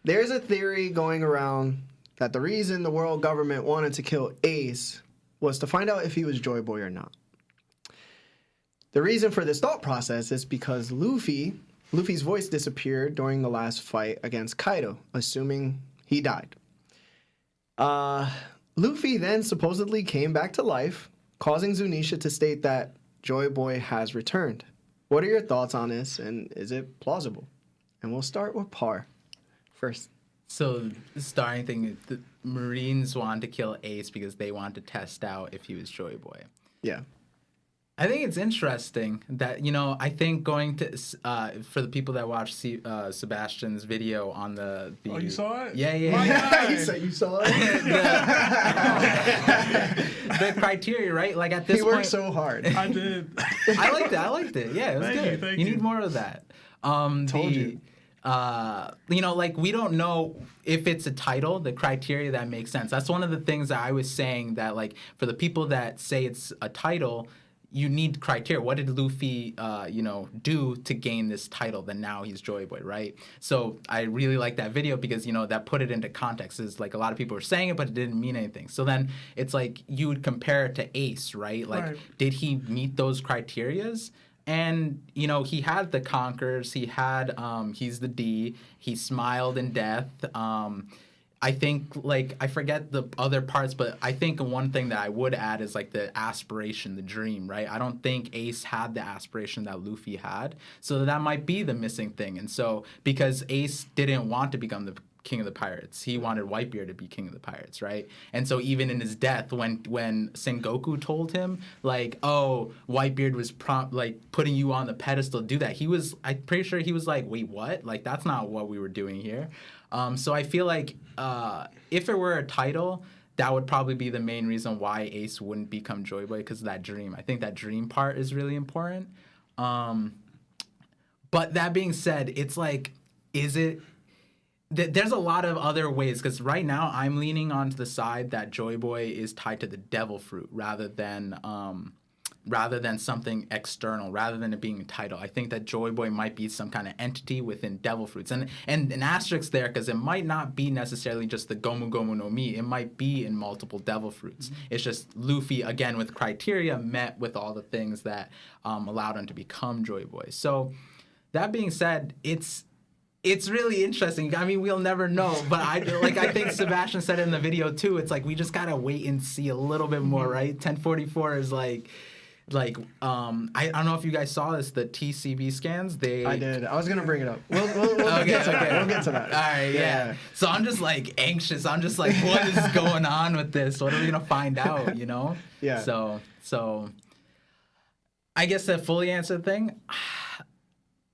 there's a theory going around that the reason the world government wanted to kill Ace was to find out if he was Joy Boy or not. The reason for this thought process is because Luffy's voice disappeared during the last fight against Kaido, assuming he died. Luffy then supposedly came back to life, causing Zunisha to state that Joy Boy has returned. What are your thoughts on this, and is it plausible? And we'll start with Par first. So the starting thing, the Marines wanted to kill Ace because they wanted to test out if he was Joy Boy. Yeah. I think it's interesting that, I think going to, for the people that watched Sebastian's video on the... Oh, you saw it? Yeah. He said you saw it? the criteria, right? Like at this point... He worked so hard. I did. I liked it. Yeah, it was good. Thank you you. need more of that. Told you. We don't know if it's a title, the criteria that makes sense. That's one of the things that I was saying that, like, for the people that say it's a title... You need criteria. What did Luffy, do to gain this title? Then now he's Joy Boy, right? So I really like that video because, that put it into context. Is like a lot of people were saying it, but it didn't mean anything. So then it's like you would compare it to Ace, right? Like, Did he meet those criterias? And, he had the Conquerors. He had, he's the D. He smiled in death. I think, I forget the other parts, but I think one thing that I would add is, the aspiration, the dream, right? I don't think Ace had the aspiration that Luffy had, so that might be the missing thing. And so, because Ace didn't want to become the king of the pirates, he wanted Whitebeard to be king of the pirates, right? And so even in his death, when Sengoku told him, Whitebeard was putting you on the pedestal to do that, I'm pretty sure he was like, wait, what? That's not what we were doing here. So I feel like if it were a title, that would probably be the main reason why Ace wouldn't become Joy Boy, because of that dream. I think that dream part is really important. But that being said, it's there's a lot of other ways, because right now I'm leaning onto the side that Joy Boy is tied to the devil fruit rather than something external, rather than it being a title. I think that Joy Boy might be some kind of entity within devil fruits. And an asterisk there, because it might not be necessarily just the Gomu Gomu no Mi. It might be in multiple devil fruits. Mm-hmm. It's just Luffy, again, with criteria, met with all the things that allowed him to become Joy Boy. So that being said, it's really interesting. I mean, we'll never know, but I think Sebastian said it in the video too. It's we just gotta wait and see a little bit more, right? 1044 is I don't know if you guys saw this, the TCB scans. I did. I was gonna bring it up. We'll get to that. We'll get to that. All right, yeah. So I'm just anxious. I'm just what is going on with this? What are we gonna find out? Yeah. So I guess to fully answer the thing,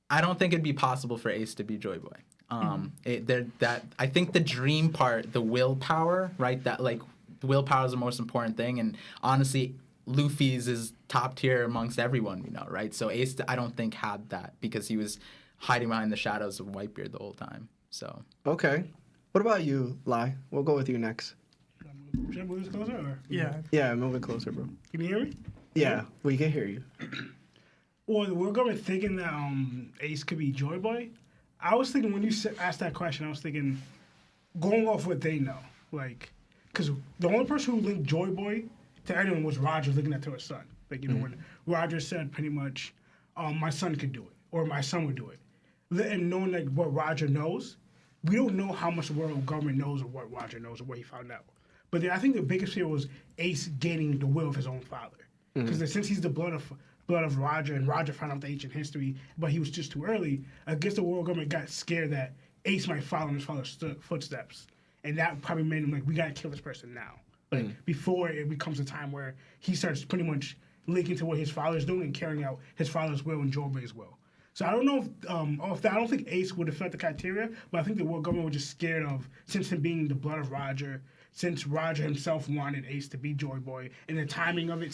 I don't think it'd be possible for Ace to be Joy Boy. I think the dream part, the willpower, right? That willpower is the most important thing, and honestly, Luffy's is top tier amongst everyone we know, right? So Ace, I don't think had that because he was hiding behind the shadows of Whitebeard the whole time. So okay, what about you, Lai? We'll go with you next. Should I move this closer? Or? Yeah, move it closer, bro. Can you hear me? Yeah, we can hear you. Well, we're going thinking that Ace could be Joy Boy. I was thinking when you asked that question, I was thinking going off what they know, because the only person who linked Joy Boy to anyone was Roger looking at his son. When Roger said pretty much, my son could do it, or my son would do it. And knowing what Roger knows, we don't know how much the world government knows or what Roger knows or what he found out. But I think the biggest fear was Ace gaining the will of his own father. Because since he's the blood of Roger, and Roger found out the ancient history, but he was just too early, I guess the world government got scared that Ace might follow in his father's footsteps. And that probably made him we got to kill this person now. Before it becomes a time where he starts pretty much linking to what his father's doing and carrying out his father's will and Joy Boy's will. So I don't know if I don't think Ace would have fit the criteria, but I think the world government was just scared of, since him being the blood of Roger, since Roger himself wanted Ace to be Joy Boy, and the timing of it,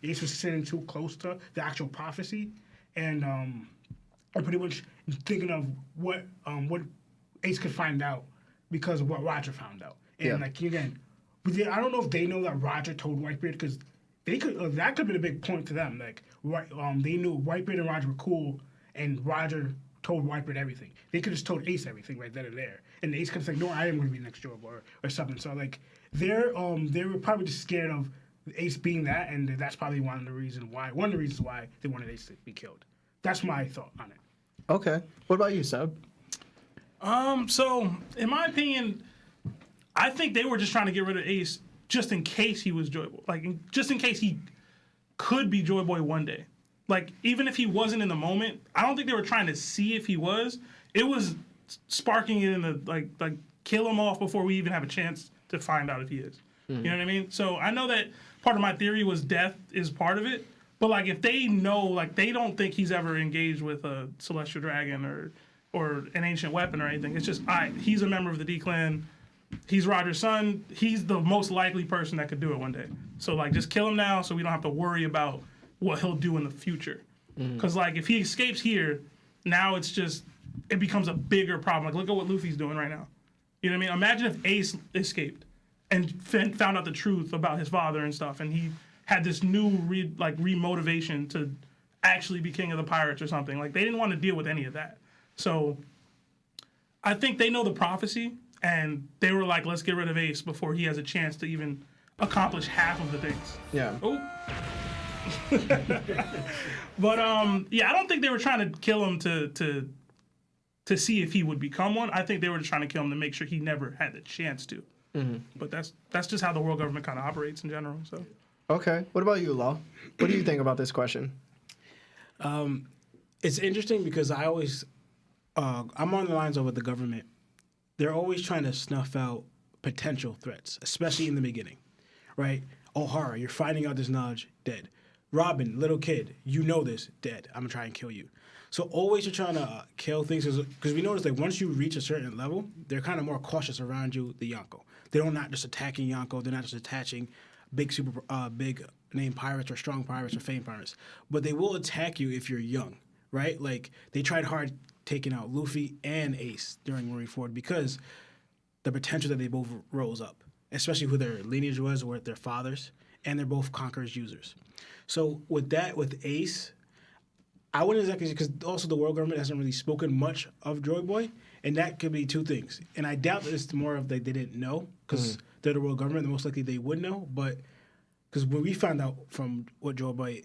Ace was sitting too close to the actual prophecy, and I'm pretty much thinking of what Ace could find out because of what Roger found out. And again, I don't know if they know that Roger told Whitebeard, because that could have been a big point to them. They knew Whitebeard and Roger were cool, and Roger told Whitebeard everything. They could have just told Ace everything right then and there, and Ace could have said, "No, I am going to be the next Joy Boy," or something. So like they were probably just scared of Ace being that, and that's probably one of the reasons why they wanted Ace to be killed. That's my thought on it. Okay. What about you, Seb? So in my opinion, I think they were just trying to get rid of Ace just in case he was Joy Boy. Like, just in case he could be Joy Boy one day. Like, even if he wasn't in the moment, I don't think they were trying to see if he was. It was sparking it in the, like kill him off before we even have a chance to find out if he is. You know what I mean? So I know that part of my theory was death is part of it. But, like, if they know, like, they don't think he's ever engaged with a Celestial Dragon or an ancient weapon or anything. It's just, he's a member of the D-Clan. He's Roger's son. He's the most likely person that could do it one day. So, like, just kill him now so we don't have to worry about what he'll do in the future. Because, like, if he escapes here, now it's just, it becomes a bigger problem. Like, look at what Luffy's doing right now. You know what I mean? Imagine if Ace escaped and found out the truth about his father and stuff, and he had this new remotivation to actually be king of the pirates or something. Like, they didn't want to deal with any of that. So I think they know the prophecy, and they were like, let's get rid of Ace before he has a chance to even accomplish half of the things. Yeah. Oh. But yeah, I don't think they were trying to kill him to see if he would become one. I think they were just trying to kill him to make sure he never had the chance to. But that's just how the world government kind of operates in general. So. Okay. What about you, Law? What do you think about this question? It's interesting because I always, I'm on the lines of with the government. They're always trying to snuff out potential threats, especially in the beginning, right? O'Hara, you're finding out this knowledge, dead. Robin, little kid, you know this, dead. I'm gonna try and kill you. So always you're trying to kill things because we notice like once you reach a certain level, they're kind of more cautious around you, the Yonko. They're not just attacking Yonko. They're not just attaching big name pirates or strong pirates or famed pirates. But they will attack you if you're young, right? Like they tried hard taking out Luffy and Ace during Marineford because the potential that they both rose up, especially who their lineage was or their fathers, and they're both conquerors users. So with that, with Ace, I wouldn't exactly, because also the world government hasn't really spoken much of Joy Boy, and that could be two things. And I doubt that it's more of they didn't know, because they're the world government, most likely they would know, but because when we found out from what Joy Boy,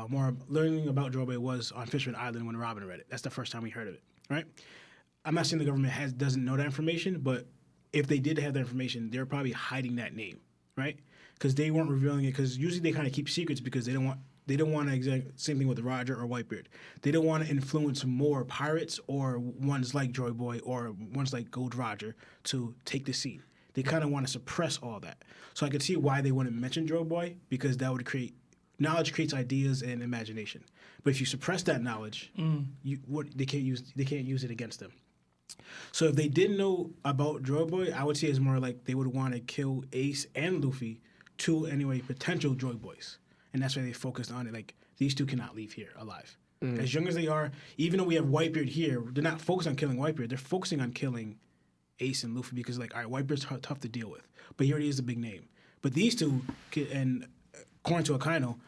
more learning about Joy Boy was on Fisherman Island when Robin read it. That's the first time we heard of it, right? I'm not saying the government doesn't know that information, but if they did have that information, they're probably hiding that name, right? Because they weren't revealing it, because usually they kind of keep secrets because they don't want to, same thing with Roger or Whitebeard. They don't want to influence more pirates or ones like Joy Boy or ones like Gold Roger to take the scene. They kind of want to suppress all that. So I could see why they wouldn't mention Joy Boy, because that would knowledge creates ideas and imagination. But if you suppress that knowledge, they can't use it against them. So if they didn't know about Joy Boy, I would say it's more like they would want to kill Ace and Luffy, two anyway potential Joy Boys. And that's why they focused on it. Like, these two cannot leave here alive. As young as they are, even though we have Whitebeard here, they're not focused on killing Whitebeard. They're focusing on killing Ace and Luffy because, like, all right, Whitebeard's tough to deal with. But he already is a big name. But these two, and according to Akaino,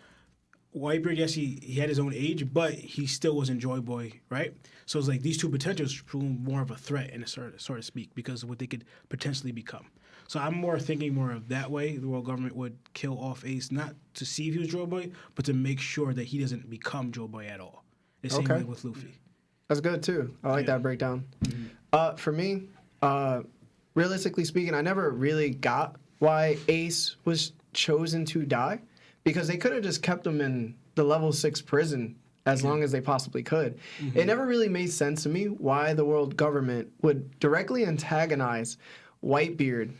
Whitebeard, yes, he had his own age, but he still wasn't Joy Boy, right? So it's like these two potentials prove more of a threat, in a sort of speak, because of what they could potentially become. So I'm more thinking more of that way. The world government would kill off Ace, not to see if he was Joy Boy, but to make sure that he doesn't become Joy Boy at all. The same way with Luffy. That's good too. I like that breakdown. For me, realistically speaking, I never really got why Ace was chosen to die, because they could have just kept him in the level 6 prison as long as they possibly could. It never really made sense to me why the world government would directly antagonize Whitebeard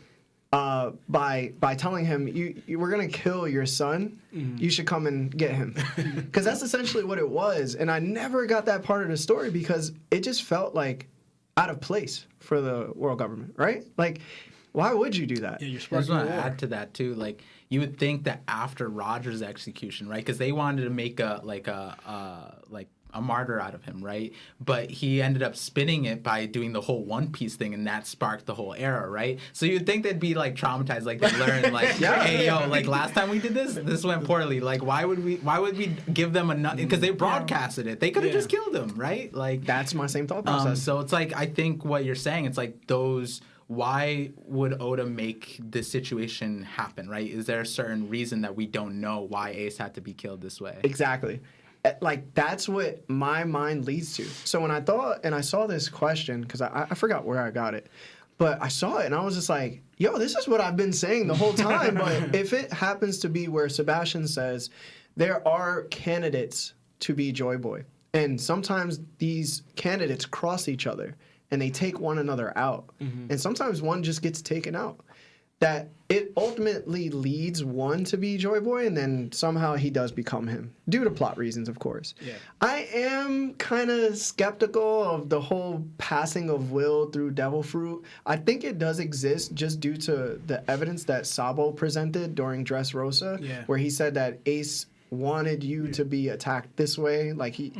by telling him, you we're going to kill your son, you should come and get him. Because that's essentially what it was. And I never got that part of the story because it just felt like out of place for the world government, right? Like, why would you do that? Yeah, you're I just sparking want to war. add to that too. Like, you would think that after Roger's execution, right? Because they wanted to make a a martyr out of him, right? But he ended up spinning it by doing the whole One Piece thing, and that sparked the whole era, right? So you'd think they'd be like traumatized, like they learned, like, hey, yo, like last time we did this went poorly. Like, why would we give them a because they broadcasted it. They could have just killed him, right? Like That's my same thought process. so it's like I think what you're saying, it's like those. Why would Oda make this situation happen, right? Is there a certain reason that we don't know why Ace had to be killed this way? Exactly. Like, that's what my mind leads to. So when I thought, and I saw this question, because I forgot where I got it, but I saw it and I was just like, yo, this is what I've been saying the whole time. But if it happens to be where Sebastian says there are candidates to be Joy Boy, and sometimes these candidates cross each other, and they take one another out. And sometimes one just gets taken out. That it ultimately leads one to be Joy Boy, and then somehow he does become him. Due to plot reasons, of course. Yeah. I am kind of skeptical of the whole passing of will through Devil Fruit. I think it does exist just due to the evidence that Sabo presented during Dressrosa, where he said that Ace wanted you to be attacked this way, like he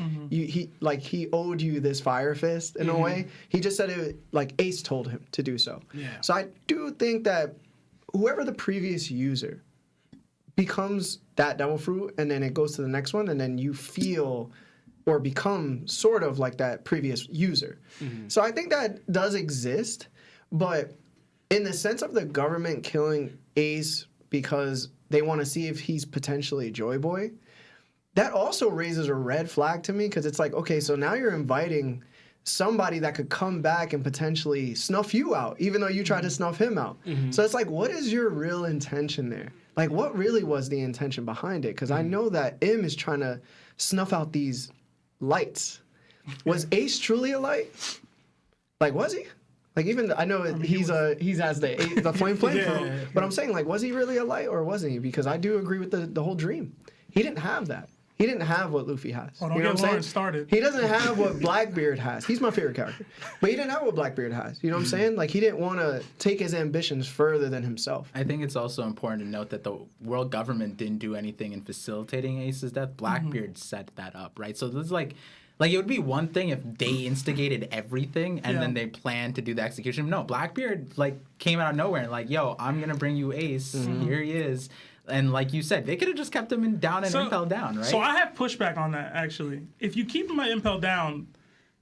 owed you this fire fist in a way. He just said it like Ace told him to do so. So I do think that whoever the previous user becomes that Devil Fruit, and then it goes to the next one, and then you feel or become sort of like that previous user. So I think that does exist, but in the sense of the government killing Ace because they want to see if he's potentially Joy Boy, that also raises a red flag to me, because it's like, okay, so now you're inviting somebody that could come back and potentially snuff you out, even though you tried to snuff him out. So it's like, what is your real intention there? Like, what really was the intention behind it? Because I know that M is trying to snuff out these lights. Was Ace truly a light? Like, was he? Like, even I know he's as the flame but I'm saying, like, was he really a light or wasn't he? Because I do agree with the whole dream. He didn't have that. He didn't have what Luffy has. Oh, don't get Lawrence started. He doesn't have what Blackbeard has. He's my favorite character. But he didn't have what Blackbeard has. You know what I'm saying? Like, he didn't want to take his ambitions further than himself. I think it's also important to note that the world government didn't do anything in facilitating Ace's death. Blackbeard set that up, right? So this is like it would be one thing if they instigated everything and then they planned to do the execution. No, Blackbeard came out of nowhere and yo, I'm gonna bring you Ace. Here he is. And like you said, they could have just kept him down and impelled down, right? So I have pushback on that, actually. If you keep him at impelled down,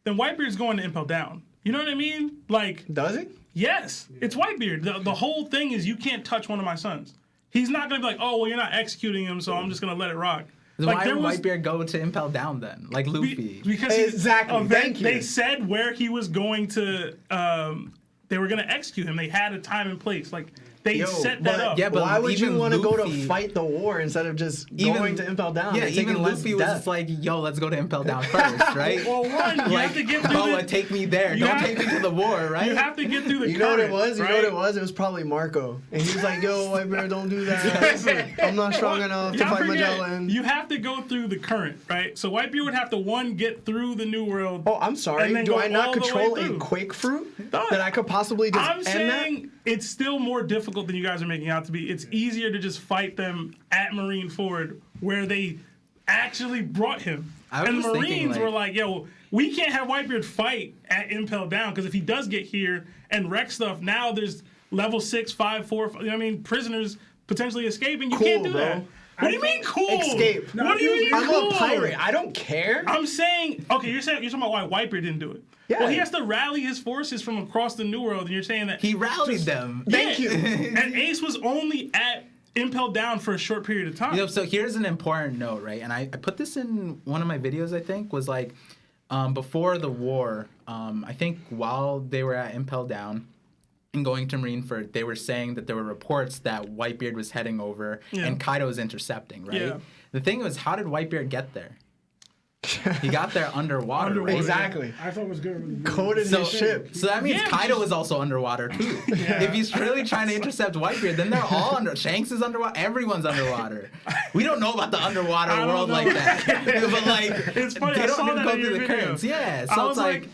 then Whitebeard's going to impel down. You know what I mean? Like, does he? Yes, it's Whitebeard. The whole thing is you can't touch one of my sons. He's not gonna be like, oh well, you're not executing him, so I'm just gonna let it rock. Then why would Whitebeard go to impel down then, like Luffy? Because exactly. Thank you. They said where he was going to. They were gonna execute him. They had a time and place. Like they set that up. Yeah, but why would you want to go to Luffy- fight the war instead of just going to impel down? Yeah, and even taking less Luffy was death? just like, yo, let's go to impel down first, right? Well, one, you have to get through Boa, take me there. Don't take me to the war, right? You have to get through the You know what it current, was? You right? know what it was? It was probably Marco. And he was like, yo, Whitebeard, don't do that. I'm not strong enough to Y'all fight forget, Magellan. You have to go through the current, right? So Whitebeard would have to, one, get through the New World. Oh, I'm sorry. and then Do go I not all the way control a through. Quake Fruit Done. that I could possibly just I'm end saying it's still more difficult than you guys are making out to be. It's easier to just fight them at Marineford, where they actually brought him. And the Marines were like, yo, we can't have Whitebeard fight at Impel Down, because if he does get here and wreck stuff, now there's level 6, 5, 4, prisoners potentially escaping. You can't do bro. that. What do you mean cool? Escape. What do you mean I'm cool? a pirate. I don't care. I'm saying, okay, you're talking about why Whitebeard didn't do it. Yeah. Well, he has to rally his forces from across the New World, and you're saying that He rallied them. Thank you. And Ace was only at Impel Down for a short period of time. You know, so here's an important note, right? And I put this in one of my videos, I think, was like before the war, I think while they were at Impel Down and going to Marineford, they were saying that there were reports that Whitebeard was heading over and Kaido was intercepting, right? Yeah. The thing was, how did Whitebeard get there? He got there underwater, right? Exactly. I thought it was good. Coded his ship. So that means Yeah, Kaido was also underwater too. If he's really trying to intercept Whitebeard, then they're all under. Shanks is underwater. Everyone's underwater. We don't know about the underwater I don't world know. like that. But like, It's funny, they I don't saw even that go in through your the video. currents. Yeah. I So was it's like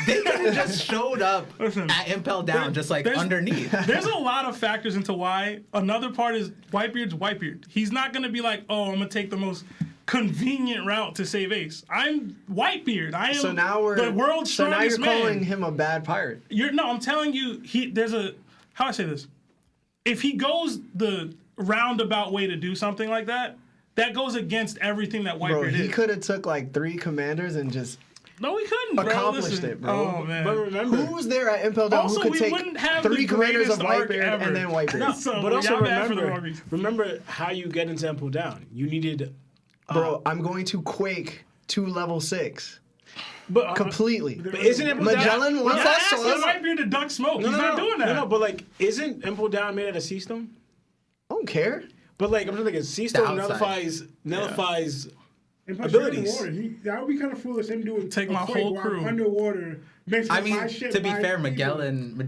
they could have just showed up Listen, at Impel Down, just like there's- underneath. There's a lot of factors into why. Another part is Whitebeard's Whitebeard. He's not going to be like, oh, I'm going to take the most convenient route to save Ace. I'm Whitebeard. I am the world's so now you're strongest man. calling him a bad pirate. I'm telling you, there's a, how do I say this? If he goes the roundabout way to do something like that, that goes against everything that Whitebeard Bro, is. he could have took like 3 commanders and just No, we couldn't, bro. accomplished Listen. it, bro. Oh, man. But remember, Who was there at Impel Down Also, who could we take wouldn't have 3 the commanders of greatest arc Whitebeard ever. and then Whitebeard? So, but also y'all bad for the wrong remember, reason. remember how you get into Impel Down. You needed, Bro, I'm going to Quake to level 6. but Completely. But isn't Impel Magellan, Down? once Y'all I asking saw Whitebeard to duck smoke. No, He's no, not no, doing that. No, but like, isn't Impel Down made out of sea stone? I don't care. But like, I'm just thinking, sea stone outside. nullifies And abilities. That would be kind of foolish. Him doing Take a my Quake whole while crew. underwater. I mean, to be fair, Magellan,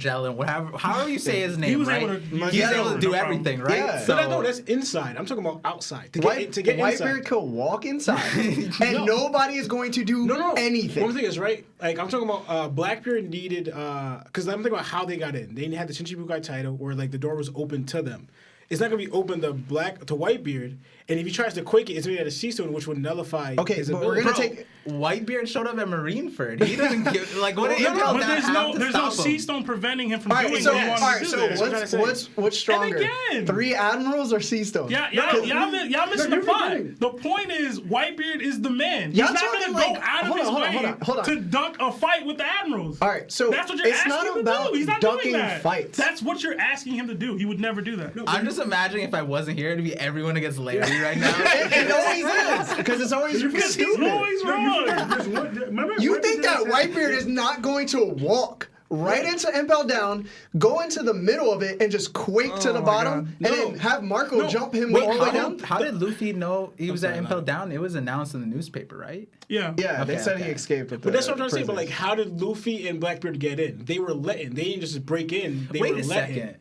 however you say his name, was right? able to- He's able to do no problem. everything, right? Yeah. So, But no, that's inside. I'm talking about outside. To get Whitebeard inside. could walk inside, and nobody is going to do No. anything. One thing is right. Like I'm talking about Blackbeard needed because I'm thinking about how they got in. They had the Shichibukai title, where like the door was open to them. It's not gonna be open to Whitebeard, and if he tries to quake it, it's made out of sea stone, which would nullify. Okay, his but we're ability. gonna bro, take. Whitebeard showed up at Marineford. He doesn't give like what did No, Impel But Down there's have to no stop sea him? stone preventing him from All doing right, so what he all wants right, to do. so there. That's what I'm trying to what's stronger? again- 3 admirals or sea stone? Y'all missing the you're plot. kidding. The point is, Whitebeard is the man. He's Y'all not talking gonna go like- out of hold his on, hold on, way hold on. to duck a fight with the admirals. All right, so That's what you're it's asking not him to about do. He's not ducking doing that. fights. That's what you're asking him to do. He would never do that. I'm just imagining if I wasn't here, it'd be everyone against Larry right now. It always is because it's always Because he's stupid. always wrong. You think that Whitebeard is not going to walk right into Impel Down, go into the middle of it, and just quake to the bottom, and then have Marco jump him all the way down? How did Luffy know he was at sorry, Impel Down? It was announced in the newspaper, right? Yeah. Yeah, they Okay, said he okay. escaped. With But that's what I'm trying to say. prisoners. But like, how did Luffy and Blackbeard get in? They were let in. They didn't just break in. They Wait were a let second. in.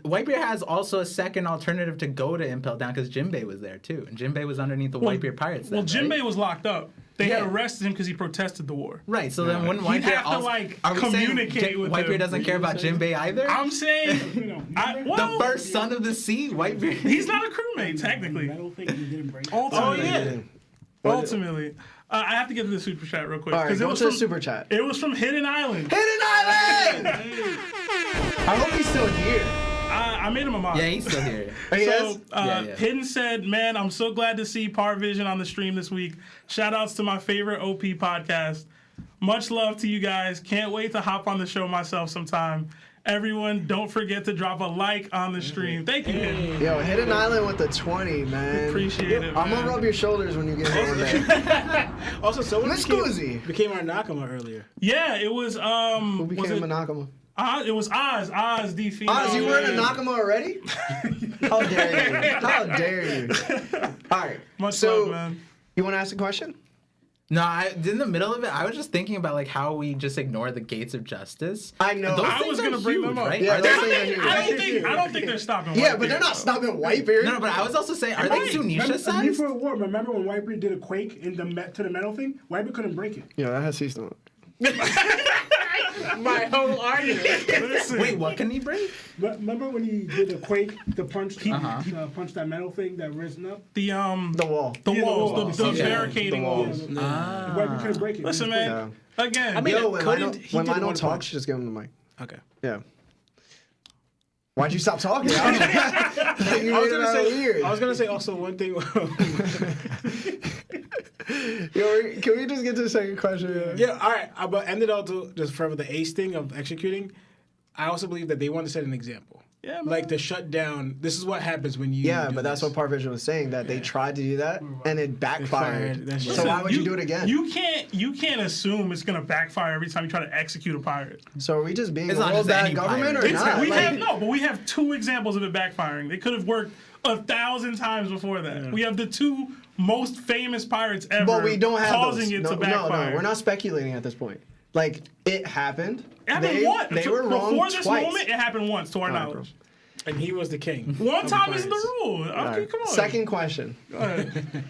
Whitebeard has also a second alternative to go to Impel Down because Jinbei was there too, and Jinbei was underneath the Whitebeard pirates. Well, then, Jinbei right? was locked up. They had Yeah. arrested him because he protested the war. Right, so then wouldn't He'd Whitebeard have to, also like, are we saying communicate with Whitebeard him. doesn't care about Jinbei either? I'm saying, The first son of the sea, Whitebeard. he's not a crewmate technically. I don't think he didn't break. Oh Ultimately, yeah. ultimately, I have to get to the super chat real quick. All right, 'cause it go was to the from- super chat. It was from Hidden Island. Hidden Island! I hope he's still here. I made him a mod. Yeah, he's still here. He So, is? Yeah. Hidden said, "Man, I'm so glad to see Parvision on the stream this week. Shout outs to my favorite OP podcast. Much love to you guys. Can't wait to hop on the show myself sometime. Everyone, don't forget to drop a like on the stream. Thank you, Hidden. Yo, Hidden Island with the 20, man. Appreciate it, I'm man. gonna rub your shoulders when you get here one day. Also, someone Miss Guzzi. became our Nakama earlier. Yeah, it was Who was became it, a Nakama? it was Oz D. Oz, you weren't a Nakama already? How dare you? How dare you? All right. Much so, love, man. you want to ask a question? No, in the middle of it, I was just thinking about like how we just ignore the gates of justice. I know. Those I things was are gonna bring them huge, up. right? Yeah, Are those they- things are huge. I don't think they're stopping. Yeah, Whitebeard. but they're not stopping Whitebeard. No, but I was also saying, are they Zunisha size? Before war, remember when Whitebeard did a quake in the to the metal thing? Whitebeard couldn't break it. Yeah, that has sea stone. My whole argument. Listen, Wait, what can he break? Remember when he did a quake to punch punch that metal thing that risen up? the The wall. the Yeah, the walls, walls. the Okay. barricading The walls. walls. Whitebeard couldn't break it. Listen, man. Again, I mean, Yo, when couldn't- Lionel, he when did Lionel one talks, punch. just give him the mic. Okay. Yeah. Why'd you stop talking? I was, you made it out weird. I was gonna say also one thing. Yo, can we just get to the second question? Yeah, all right. But ended up to just forever the ace thing of executing. I also believe that they want to set an example. Yeah, man. Like to shut down. This is what happens when you. Yeah, do but that's this. what Parvision was saying, that they tried to do that and it backfired. Backfired. That's So just- why would you do it again? You can't assume it's gonna backfire every time you try to execute a pirate. So are we just being It's a not real just bad any government or pirate. not? We have 2 examples of it backfiring. They could have worked 1,000 times before that. Yeah. We have the 2 most famous pirates ever But we don't have causing those. it No, to backfire. no, we're not speculating at this point. Like, it happened. It happened once. They were wrong Before this twice. moment, it happened once, to our All right, knowledge. And he was the king. One of time the isn't the pirates. rule. Okay, All right. come on. Second question. Go ahead.